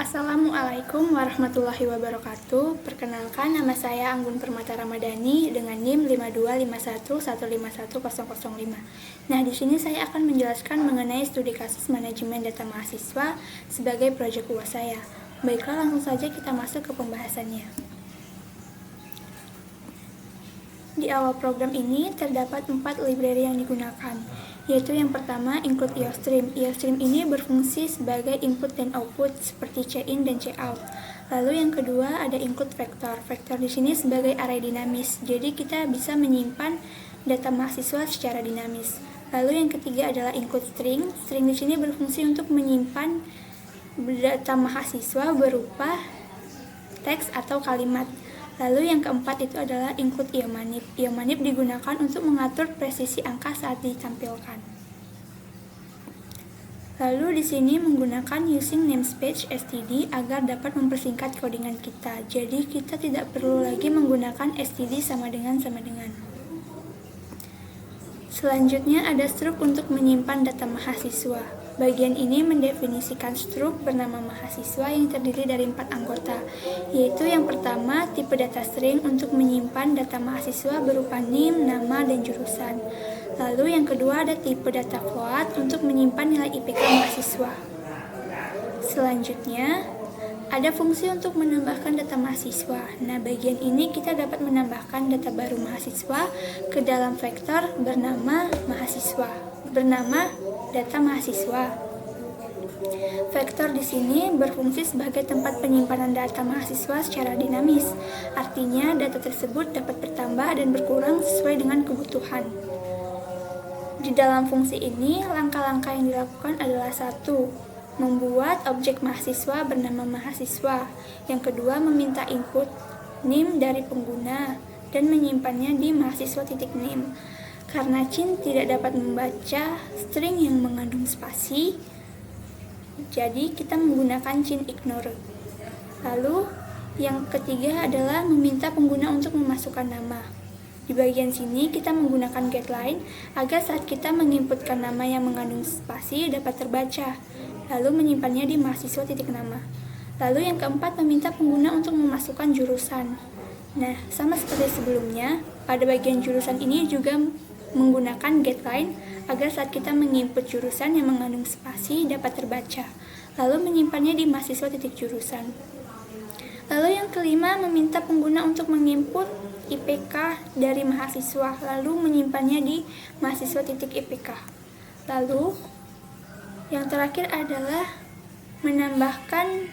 Assalamualaikum warahmatullahi wabarakatuh. Perkenalkan, nama saya Anggun Permata Ramadhani dengan NIM 5251151005. Nah, di sini saya akan menjelaskan mengenai studi kasus manajemen data mahasiswa sebagai proyek UAS saya. Baiklah, langsung saja kita masuk ke pembahasannya. Di awal program ini terdapat 4 library yang digunakan, yaitu yang pertama include IOStream. IOStream ini berfungsi sebagai input dan output seperti check-in dan check-out. Lalu yang kedua ada include vector. Vector di sini sebagai array dinamis, jadi kita bisa menyimpan data mahasiswa secara dinamis. Lalu yang ketiga adalah include string. String di sini berfungsi untuk menyimpan data mahasiswa berupa teks atau kalimat. Lalu yang keempat itu adalah include iomanip. Iomanip digunakan untuk mengatur presisi angka saat ditampilkan. Lalu di sini menggunakan using namespace std agar dapat mempersingkat codingan kita. Jadi kita tidak perlu lagi menggunakan std sama dengan. Selanjutnya ada struk untuk menyimpan data mahasiswa. Bagian ini mendefinisikan struk bernama mahasiswa yang terdiri dari 4 anggota, yaitu yang pertama tipe data string untuk menyimpan data mahasiswa berupa NIM, nama, dan jurusan. Lalu yang kedua ada tipe data float untuk menyimpan nilai IPK mahasiswa. Selanjutnya ada fungsi untuk menambahkan data mahasiswa. Nah, bagian ini kita dapat menambahkan data baru mahasiswa ke dalam vektor bernama data mahasiswa. Vektor di sini berfungsi sebagai tempat penyimpanan data mahasiswa secara dinamis. Artinya, data tersebut dapat bertambah dan berkurang sesuai dengan kebutuhan. Di dalam fungsi ini, langkah-langkah yang dilakukan adalah 1. Membuat objek mahasiswa bernama mahasiswa. Yang kedua, meminta input NIM dari pengguna dan menyimpannya di mahasiswa.nim. Karena Chin tidak dapat membaca string yang mengandung spasi, jadi kita menggunakan Chin ignore. Lalu yang ketiga adalah meminta pengguna untuk memasukkan nama. Di bagian sini kita menggunakan getLine agar saat kita menginputkan nama yang mengandung spasi dapat terbaca, lalu menyimpannya di mahasiswa.nama. Lalu yang keempat meminta pengguna untuk memasukkan jurusan. Nah, sama seperti sebelumnya, pada bagian jurusan ini juga menggunakan getLine agar saat kita menginput jurusan yang mengandung spasi dapat terbaca, lalu menyimpannya di mahasiswa.jurusan. Lalu yang kelima meminta pengguna untuk menginput IPK dari mahasiswa, lalu menyimpannya di mahasiswa.IPK. Lalu yang terakhir adalah menambahkan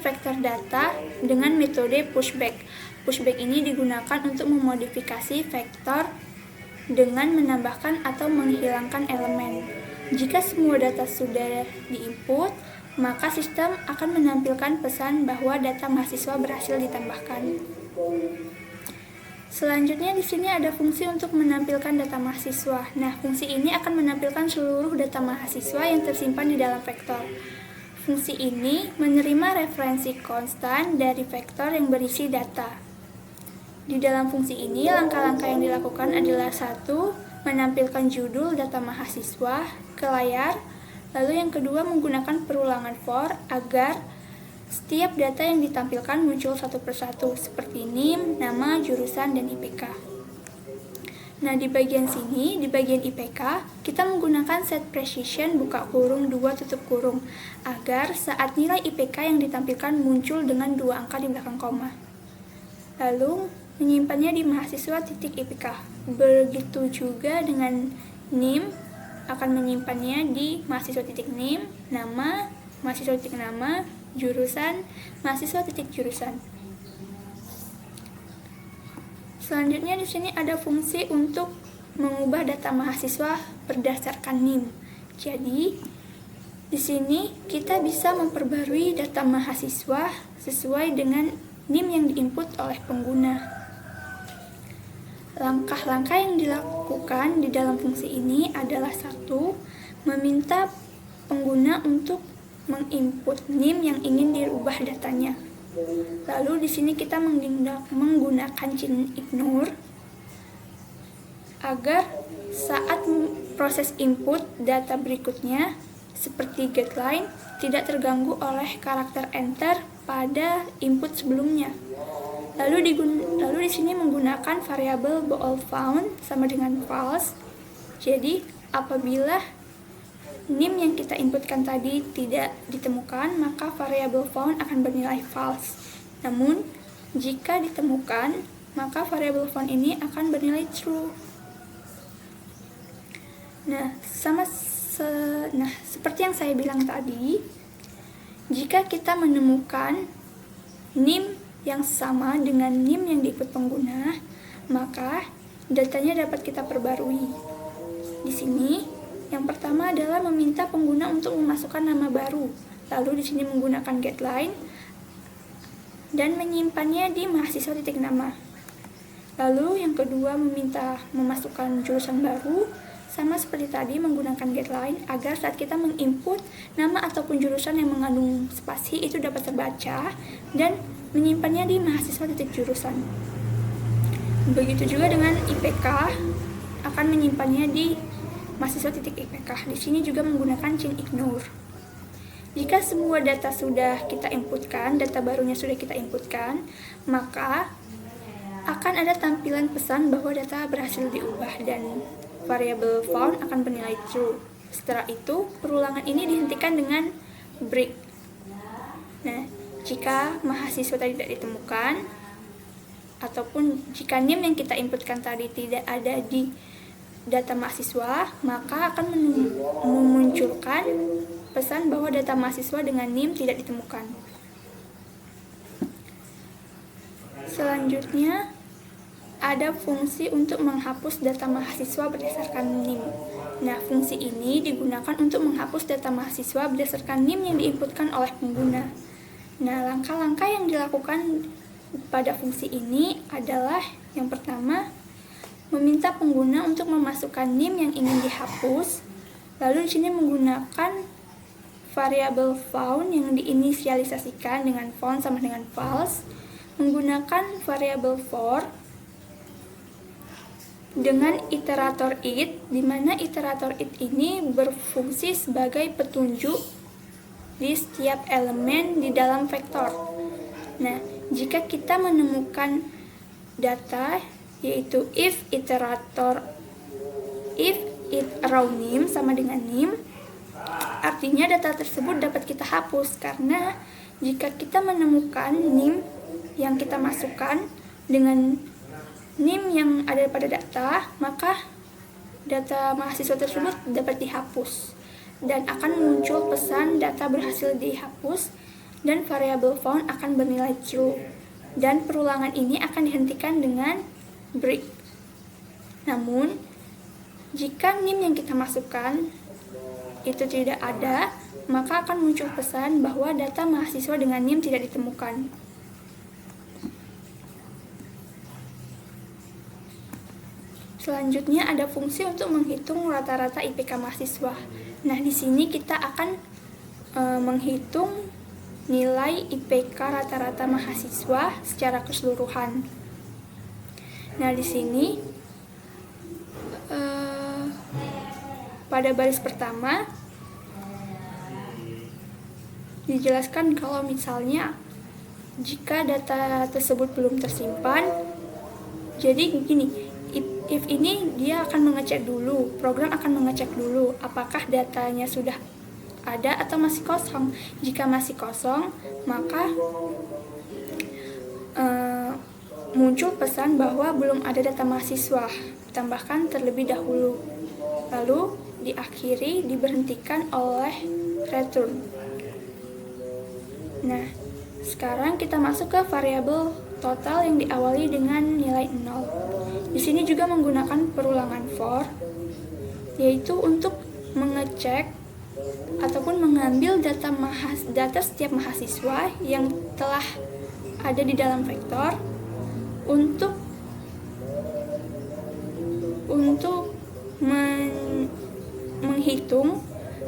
vektor data dengan metode pushback. Pushback ini digunakan untuk memodifikasi vektor dengan menambahkan atau menghilangkan elemen. Jika semua data sudah diinput, maka sistem akan menampilkan pesan bahwa data mahasiswa berhasil ditambahkan. Selanjutnya di sini ada fungsi untuk menampilkan data mahasiswa. Nah, fungsi ini akan menampilkan seluruh data mahasiswa yang tersimpan di dalam vektor. Fungsi ini menerima referensi konstan dari vektor yang berisi data. Di dalam fungsi ini, langkah-langkah yang dilakukan adalah 1. Menampilkan judul data mahasiswa ke layar. Lalu yang kedua menggunakan perulangan for agar setiap data yang ditampilkan muncul satu persatu seperti NIM, nama, jurusan, dan IPK. Nah, di bagian sini, di bagian IPK, kita menggunakan set precision buka kurung 2 tutup kurung agar saat nilai IPK yang ditampilkan muncul dengan 2 angka di belakang koma. Lalu menyimpannya di mahasiswa.IPK. Begitu juga dengan NIM, akan menyimpannya di mahasiswa.NIM, nama, mahasiswa.nama, jurusan, mahasiswa.jurusan. Selanjutnya di sini ada fungsi untuk mengubah data mahasiswa berdasarkan NIM. Jadi di sini kita bisa memperbarui data mahasiswa sesuai dengan NIM yang diinput oleh pengguna. Langkah-langkah yang dilakukan di dalam fungsi ini adalah 1. Meminta pengguna untuk menginput NIM yang ingin dirubah datanya. Lalu di sini kita menggunakan Chin ignore agar saat proses input data berikutnya seperti getLine tidak terganggu oleh karakter enter pada input sebelumnya. Lalu di sini menggunakan variabel boolFound sama dengan false. Jadi apabila NIM yang kita inputkan tadi tidak ditemukan, maka variabel found akan bernilai false. Namun jika ditemukan, maka variabel found ini akan bernilai true. Nah, seperti yang saya bilang tadi, jika kita menemukan NIM yang sama dengan NIM yang diinput pengguna, maka datanya dapat kita perbarui. Di sini, yang pertama adalah meminta pengguna untuk memasukkan nama baru. Lalu di sini menggunakan getLine dan menyimpannya di mahasiswa.nama. Lalu yang kedua meminta memasukkan jurusan baru, sama seperti tadi menggunakan getLine agar saat kita menginput nama ataupun jurusan yang mengandung spasi itu dapat terbaca dan menyimpannya di mahasiswa.jurusan. Begitu juga dengan IPK akan menyimpannya di mahasiswa.IPK. Di sini juga menggunakan chain ignore. Jika semua data sudah kita inputkan, data barunya sudah kita inputkan, maka akan ada tampilan pesan bahwa data berhasil diubah dan variabel found akan bernilai true. Setelah itu, perulangan ini dihentikan dengan break. Nah, jika mahasiswa tadi tidak ditemukan, ataupun jika NIM yang kita inputkan tadi tidak ada di data mahasiswa, maka akan memunculkan pesan bahwa data mahasiswa dengan NIM tidak ditemukan. Selanjutnya, ada fungsi untuk menghapus data mahasiswa berdasarkan NIM. Nah, fungsi ini digunakan untuk menghapus data mahasiswa berdasarkan NIM yang diinputkan oleh pengguna. Nah, langkah-langkah yang dilakukan pada fungsi ini adalah yang pertama, meminta pengguna untuk memasukkan NIM yang ingin dihapus. Lalu di sini menggunakan variabel found yang diinisialisasikan dengan found sama dengan false, menggunakan variabel for dengan iterator it, di mana iterator it ini berfungsi sebagai petunjuk di setiap elemen di dalam vektor. Nah, jika kita menemukan data yaitu if it around NIM sama dengan NIM, artinya data tersebut dapat kita hapus karena jika kita menemukan NIM yang kita masukkan dengan NIM yang ada pada data, maka data mahasiswa tersebut dapat dihapus dan akan muncul pesan data berhasil dihapus dan variabel found akan bernilai true dan perulangan ini akan dihentikan dengan break. Namun jika NIM yang kita masukkan itu tidak ada, maka akan muncul pesan bahwa data mahasiswa dengan NIM tidak ditemukan. Selanjutnya ada fungsi untuk menghitung rata-rata IPK mahasiswa. Nah, di sini kita akan menghitung nilai IPK rata-rata mahasiswa secara keseluruhan. Nah, di sini pada baris pertama dijelaskan kalau misalnya jika data tersebut belum tersimpan, jadi gini, if ini dia akan mengecek dulu, program akan mengecek dulu apakah datanya sudah ada atau masih kosong. Jika masih kosong, maka muncul pesan bahwa belum ada data mahasiswa, tambahkan terlebih dahulu. Lalu diakhiri, diberhentikan oleh return. Nah, sekarang kita masuk ke variabel total yang diawali dengan nilai 0. Di sini juga menggunakan perulangan for, yaitu untuk mengecek ataupun mengambil data setiap mahasiswa yang telah ada di dalam vektor untuk menghitung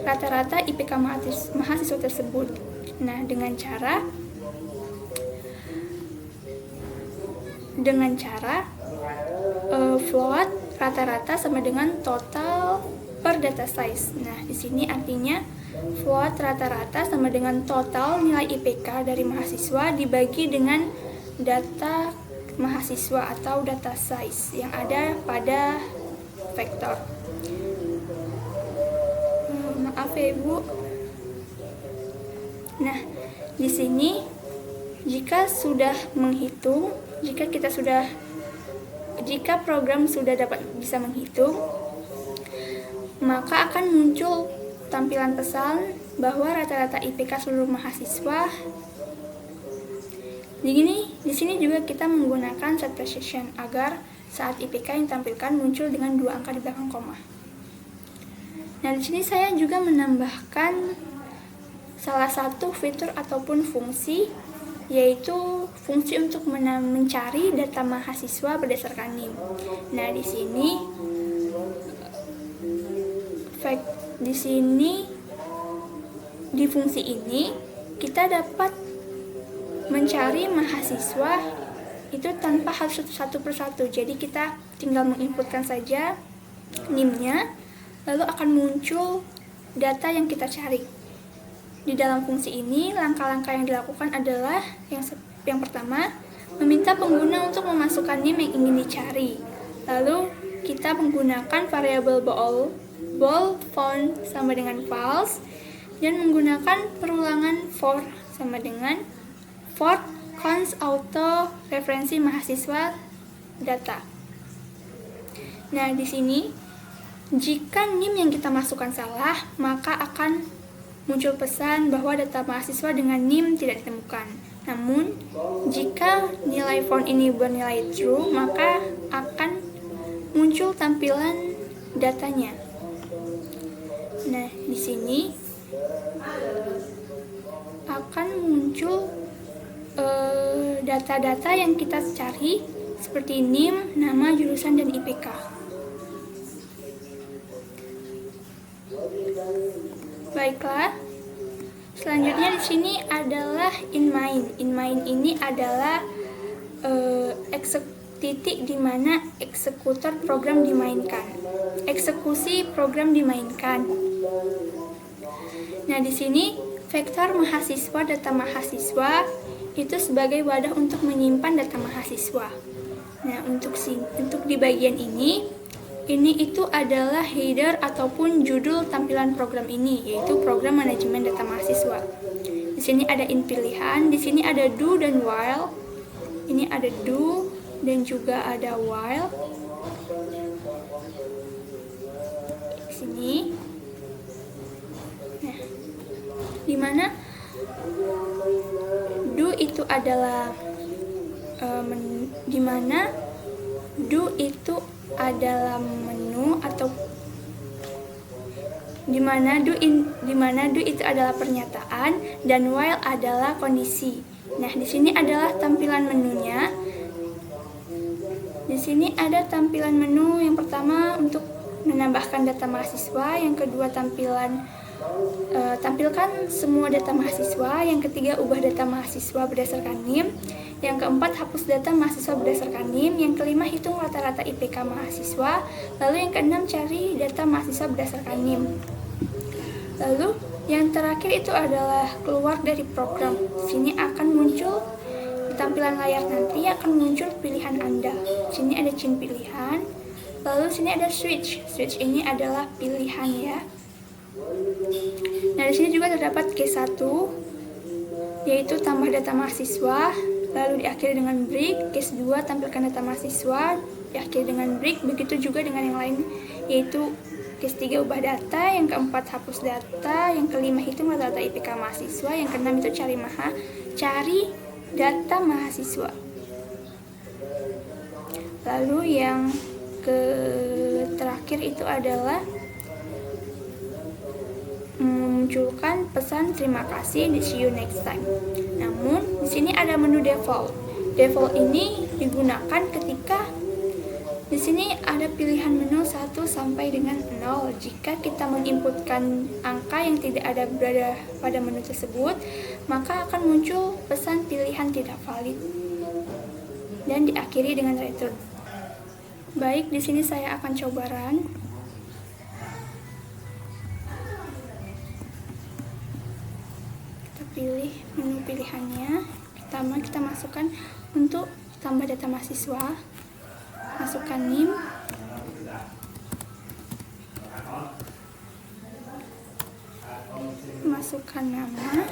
rata-rata IPK mahasiswa tersebut. Nah, dengan cara float rata-rata sama dengan total per data size. Nah, di sini artinya float rata-rata sama dengan total nilai IPK dari mahasiswa dibagi dengan data mahasiswa atau data size yang ada pada vektor. Maaf ya Ibu. Nah, di sini jika program sudah bisa menghitung, maka akan muncul tampilan pesan bahwa rata-rata IPK seluruh mahasiswa. Di sini juga kita menggunakan set precision agar saat IPK yang ditampilkan muncul dengan 2 angka di belakang koma. Nah, di sini saya juga menambahkan salah satu fitur ataupun fungsi, yaitu fungsi untuk mencari data mahasiswa berdasarkan NIM. Nah, di fungsi ini kita dapat mencari mahasiswa itu tanpa harus satu persatu. Jadi kita tinggal menginputkan saja NIM-nya, lalu akan muncul data yang kita cari. Di dalam fungsi ini, langkah-langkah yang dilakukan adalah yang pertama, meminta pengguna untuk memasukkan NIM yang ingin dicari. Lalu kita menggunakan variabel bold font sama dengan false, dan menggunakan perulangan for sama dengan for const auto referensi mahasiswa data. Nah, di sini jika NIM yang kita masukkan salah, maka akan muncul pesan bahwa data mahasiswa dengan NIM tidak ditemukan. Namun, jika nilai font ini bernilai true, maka akan muncul tampilan datanya. Nah, di sini akan muncul data-data yang kita cari seperti NIM, nama, jurusan, dan IPK. Baiklah, selanjutnya di sini adalah inMain. inMain ini adalah titik di mana eksekutor program dimainkan, eksekusi program dimainkan. Nah, di sini vektor mahasiswa data mahasiswa itu sebagai wadah untuk menyimpan data mahasiswa. Nah, untuk di bagian ini itu adalah header ataupun judul tampilan program ini, yaitu program manajemen data mahasiswa. Di sini ada in pilihan, di sini ada do dan while. Ini ada do dan juga ada while. Di sini. Nah, di mana do itu adalah menu atau di mana do itu adalah pernyataan dan while adalah kondisi. Nah, di sini adalah tampilan menunya. Di sini ada tampilan menu yang pertama untuk menambahkan data mahasiswa, yang kedua tampilkan semua data mahasiswa, yang ketiga ubah data mahasiswa berdasarkan NIM, yang keempat hapus data mahasiswa berdasarkan NIM, yang kelima hitung rata-rata IPK mahasiswa, lalu yang keenam cari data mahasiswa berdasarkan NIM. Lalu yang terakhir itu adalah keluar dari program. Sini akan muncul di tampilan layar nanti akan muncul pilihan Anda. Sini ada cin pilihan, lalu sini ada switch. Switch ini adalah pilihan ya. Nah, di sini juga terdapat case 1, yaitu tambah data mahasiswa, lalu diakhiri dengan break. Case 2, tampilkan data mahasiswa, diakhiri dengan break. Begitu juga dengan yang lain, yaitu case 3, ubah data, yang keempat, hapus data, yang kelima, hitung rata-rata IPK mahasiswa, yang keenam itu cari data mahasiswa. Lalu yang terakhir itu adalah memunculkan pesan terima kasih di see you next time. Namun di sini ada menu default. Default ini digunakan ketika di sini ada pilihan menu 1 sampai dengan 0. Jika kita menginputkan angka yang tidak ada berada pada menu tersebut, maka akan muncul pesan pilihan tidak valid dan diakhiri dengan return. Baik, di sini saya akan coba run. Kita pilih menu pilihannya. Pertama kita masukkan untuk tambah data mahasiswa, masukkan NIM, masukkan nama,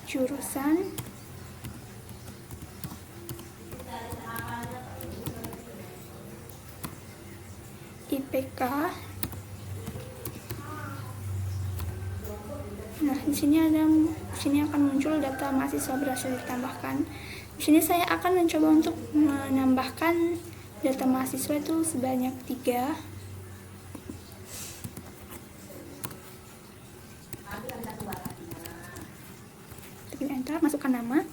jurusan, IPK. Nah, di sini akan muncul data mahasiswa berhasil ditambahkan. Di sini saya akan mencoba untuk menambahkan data mahasiswa itu sebanyak 3. Tekan enter, masukkan nama.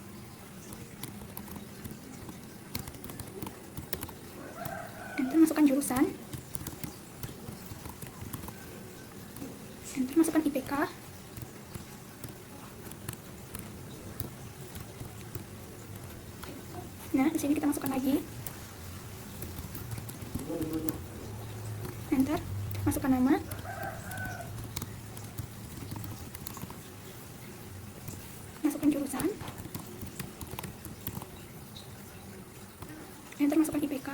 Enter, masukkan jurusan. Enter, masukkan IPK. Nah, di sini kita masukkan lagi. Enter, masukkan nama. Masukkan jurusan. Enter, masukkan IPK.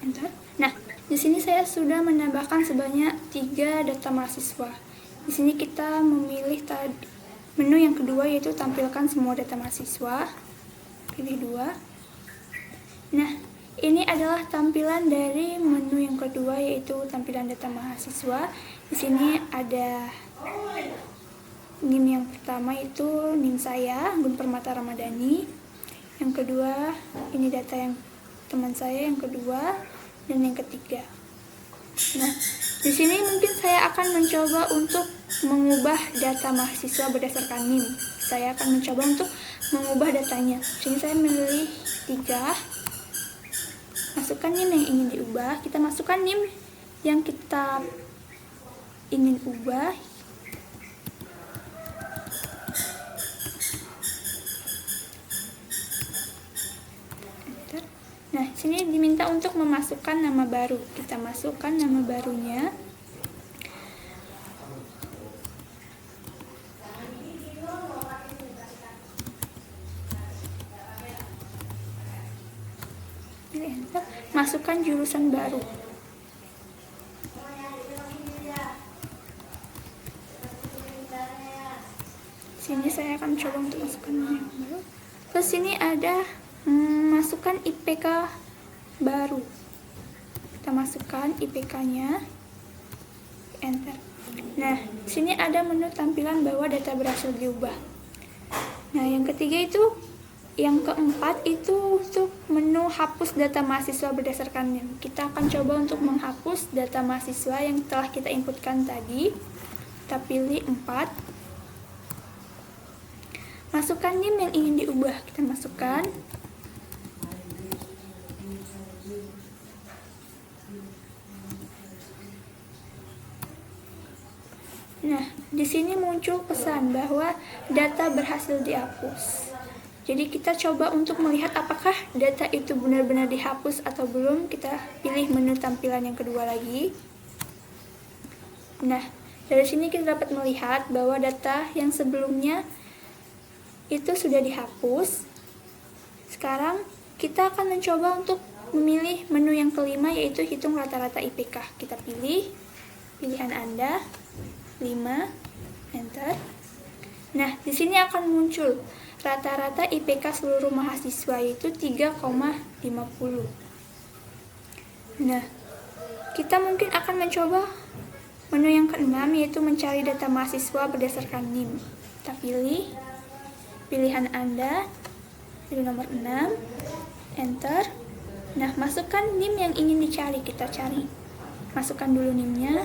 Enter. Nah, di sini saya sudah menambahkan sebanyak 3 data mahasiswa. Di sini kita memilih menu yang kedua, yaitu tampilkan semua data mahasiswa. Pilih 2. Nah, ini adalah tampilan dari menu yang kedua, yaitu tampilan data mahasiswa. Di sini ada NIM yang pertama, itu NIM saya, Gun Permata Ramadhani. Yang kedua, ini data yang teman saya yang kedua, dan yang ketiga. Nah, di sini mungkin saya akan mencoba untuk mengubah data mahasiswa berdasarkan NIM. Saya akan mencoba untuk mengubah datanya. Di sini saya memilih 3. Masukkan NIM yang ingin diubah. Kita masukkan NIM yang kita ingin ubah. Nah, sini diminta untuk memasukkan nama baru. Kita masukkan nama barunya. Masukkan jurusan baru. Sini saya akan coba untuk masukkan nama yang baru. Terus sini ada masukkan IPK baru. Kita masukkan IPK-nya. Enter. Nah, sini ada menu tampilan bahwa data berhasil diubah. Nah, yang ketiga itu, yang keempat itu untuk menu hapus data mahasiswa berdasarkan NIM. Kita akan coba untuk menghapus data mahasiswa yang telah kita inputkan tadi. Kita pilih 4. Masukkan NIM yang ingin diubah. Kita masukkan. Nah, di sini muncul pesan bahwa data berhasil dihapus. Jadi kita coba untuk melihat apakah data itu benar-benar dihapus atau belum. Kita pilih menu tampilan yang kedua lagi. Nah, dari sini kita dapat melihat bahwa data yang sebelumnya itu sudah dihapus. Sekarang kita akan mencoba untuk memilih menu yang kelima, yaitu hitung rata-rata IPK. Kita pilih pilihan Anda. 5, enter. Nah, di sini akan muncul rata-rata IPK seluruh mahasiswa, yaitu 3,50. Nah, kita mungkin akan mencoba menu yang keenam, yaitu mencari data mahasiswa berdasarkan NIM. Kita pilih pilihan Anda, pilih nomor 6, enter. Nah, masukkan NIM yang ingin dicari. Kita cari. Masukkan dulu NIM-nya.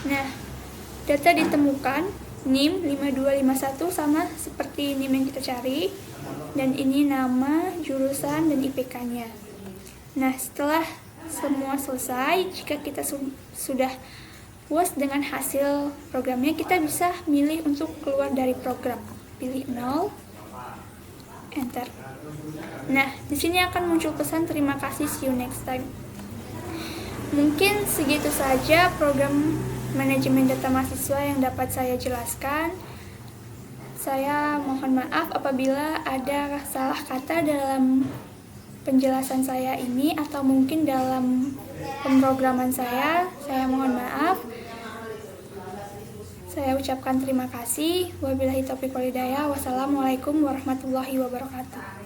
Nah, data ditemukan NIM 5251 sama seperti NIM yang kita cari. Dan ini nama, jurusan, dan IPK-nya. Nah, setelah semua selesai, jika kita sudah puas dengan hasil programnya, kita bisa milih untuk keluar dari program. Pilih 0, enter. Nah, di sini akan muncul pesan terima kasih, see you next time. Mungkin segitu saja program manajemen data mahasiswa yang dapat saya jelaskan. Saya mohon maaf apabila ada salah kata dalam penjelasan saya ini atau mungkin dalam pemrograman saya mohon maaf. Saya ucapkan terima kasih. Wabillahi taufiq wal hidayah. Wassalamualaikum warahmatullahi wabarakatuh.